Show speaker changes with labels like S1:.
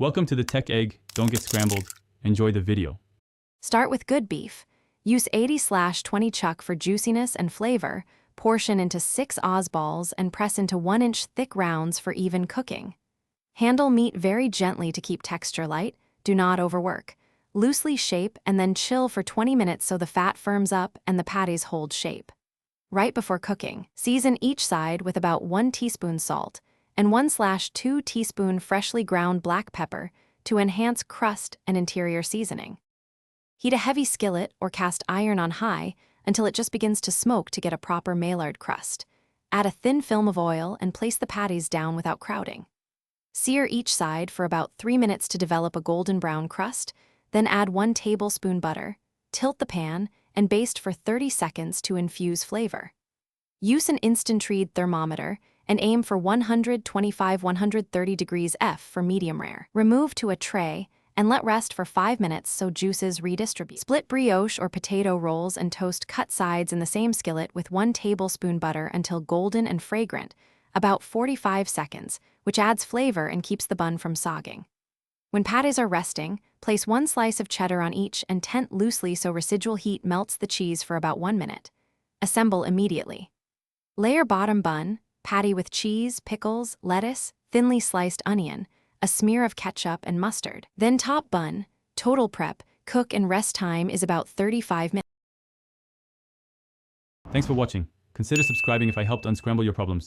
S1: Welcome to the Tech Egg. Don't get scrambled. Enjoy the video.
S2: Start with good beef. Use 80/20 chuck for juiciness and flavor, portion into 6 Oz balls and press into 1-inch thick rounds for even cooking. Handle meat very gently to keep texture light, do not overwork. Loosely shape and then chill for 20 minutes so the fat firms up and the patties hold shape. Right before cooking, season each side with about 1 teaspoon salt and 1/2 teaspoon freshly ground black pepper to enhance crust and interior seasoning. Heat a heavy skillet or cast iron on high until it just begins to smoke to get a proper Maillard crust. Add a thin film of oil and place the patties down without crowding. Sear each side for about 3 minutes to develop a golden brown crust, then add 1 tablespoon butter, tilt the pan, and baste for 30 seconds to infuse flavor. Use an instant read thermometer and aim for 125-130 degrees F for medium rare. Remove to a tray and let rest for 5 minutes so juices redistribute. Split brioche or potato rolls and toast cut sides in the same skillet with 1 tablespoon butter until golden and fragrant, about 45 seconds, which adds flavor and keeps the bun from sogging. When patties are resting, place 1 slice of cheddar on each and tent loosely so residual heat melts the cheese for about 1 minute. Assemble immediately. Layer bottom bun, patty with cheese, pickles, lettuce, thinly sliced onion, a smear of ketchup and mustard. Then top bun, total prep, cook and rest time is about 35 minutes.
S1: Thanks for watching. Consider subscribing if I helped unscramble your problems.